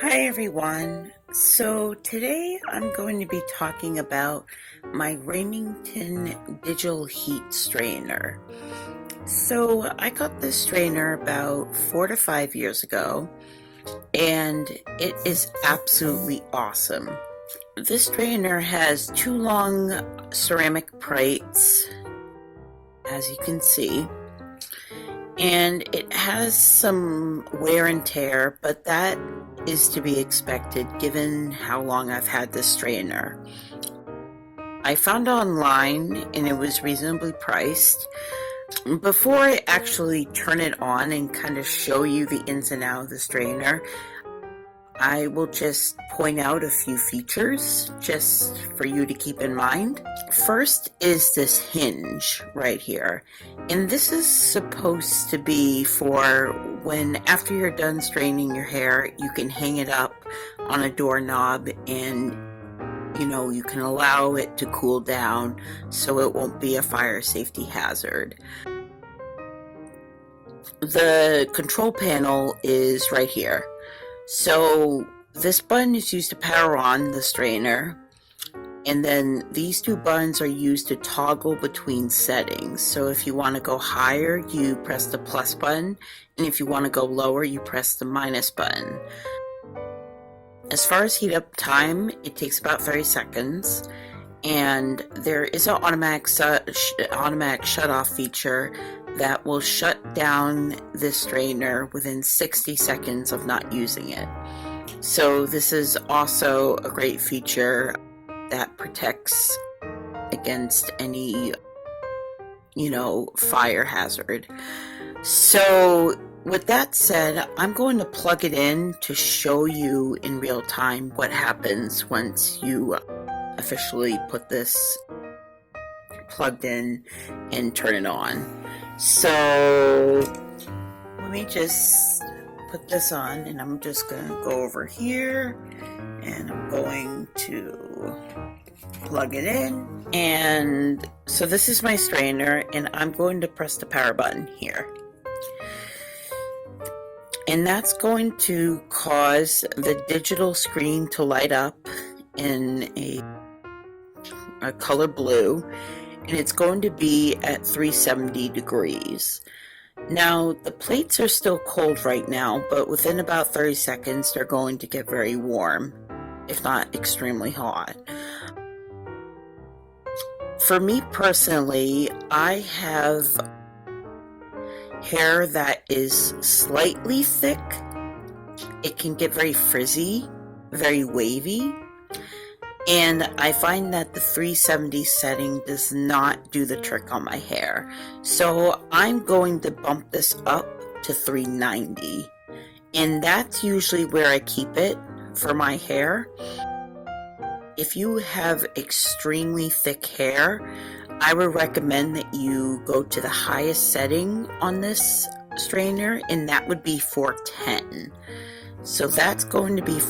Hi everyone. So today I'm going to be talking about my Remington digital heat strainer. So I got this strainer about 4 to 5 years ago and it is absolutely awesome. This strainer has two long ceramic plates, as you can see, and it has some wear and tear, but that is to be expected given how long I've had this strainer. I found it online and it was reasonably priced. Before I actually turn it on and kind of show you the ins and outs of the strainer, I will just point out a few features just for you to keep in mind. First is this hinge right here. And this is supposed to be for when after you're done straining your hair, you can hang it up on a doorknob and you can allow it to cool down so it won't be a fire safety hazard. The control panel is right here. So this button is used to power on the strainer, and then these two buttons are used to toggle between settings. So if you want to go higher, you press the plus button, and if you want to go lower, you press the minus button. As far as heat up time, it takes about 30 seconds, and there is an automatic shut-off feature that will shut down this strainer within 60 seconds of not using it. So this is also a great feature that protects against any, fire hazard. So with that said, I'm going to plug it in to show you in real time what happens once you officially put this plugged in and turn it on. So let me just put this on, and I'm just going to go over here and I'm going to plug it in. And so this is my strainer, and I'm going to press the power button here. And that's going to cause the digital screen to light up in a color blue, and it's going to be at 370 degrees. Now, the plates are still cold right now, but within about 30 seconds, they're going to get very warm, if not extremely hot. For me personally, I have hair that is slightly thick. It can get very frizzy, very wavy, and I find that the 370 setting does not do the trick on my hair. So I'm going to bump this up to 390, and that's usually where I keep it for my hair. If you have extremely thick hair, I would recommend that you go to the highest setting on this strainer, and that would be 410. So that's going to be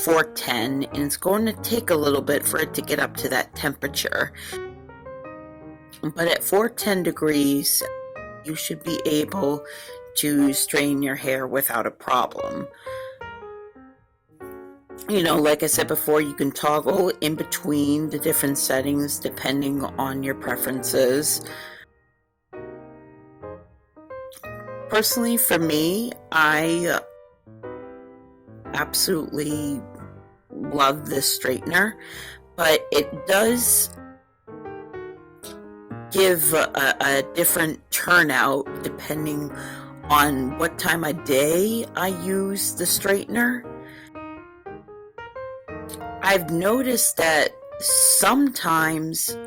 410, and it's going to take a little bit for it to get up to that temperature. But at 410 degrees, you should be able to strain your hair without a problem. Like I said before, you can toggle in between the different settings depending on your preferences. Personally, for me, I absolutely love this straightener, but it does give a different turnout depending on what time of day I use the straightener. I've noticed that sometimes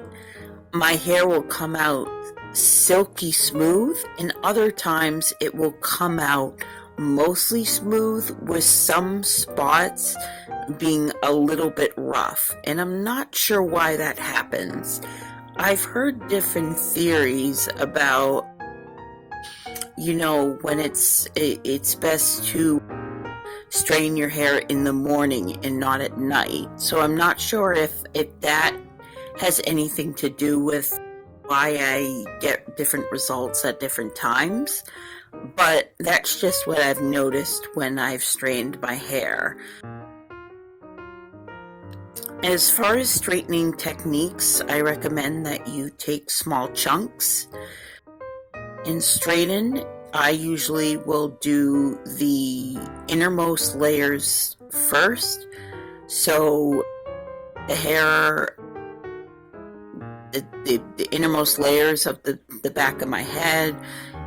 my hair will come out silky smooth, and other times it will come out mostly smooth with some spots being a little bit rough, and I'm not sure why that happens. I've heard different theories about when it's best to strain your hair in the morning and not at night. So I'm not sure if that has anything to do with why I get different results at different times, but that's just what I've noticed when I've strained my hair. As far as straightening techniques, I recommend that you take small chunks and straighten. I usually will do the innermost layers first, so the hair, the innermost layers of the back of my head,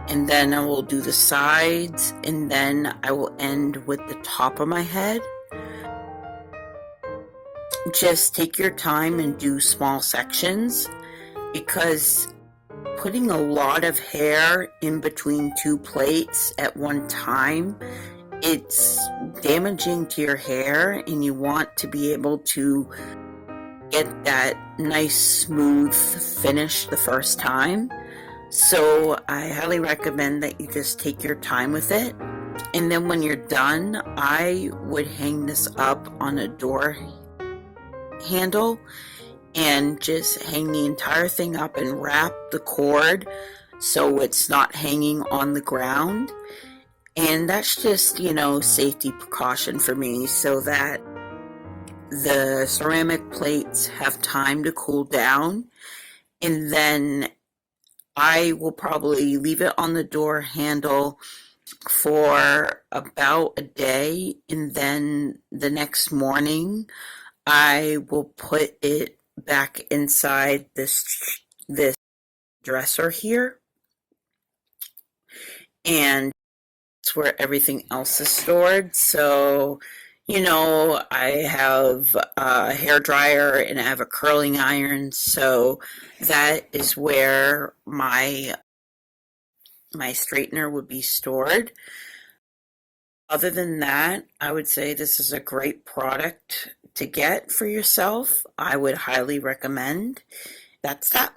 and then I will do the sides, and then I will end with the top of my head. Just take your time and do small sections, because putting a lot of hair in between two plates at one time, it's damaging to your hair, and you want to be able to get that nice smooth finish the first time. So I highly recommend that you just take your time with it. And then when you're done, I would hang this up on a door handle and just hang the entire thing up and wrap the cord so it's not hanging on the ground. And that's just, safety precaution for me, so that the ceramic plates have time to cool down. And then I will probably leave it on the door handle for about a day, and then the next morning I will put it back inside this dresser here, and it's where everything else is stored. So, I have a hair dryer and I have a curling iron, so that is where my straightener would be stored. Other than that, I would say this is a great product to get for yourself. I would highly recommend. That's that.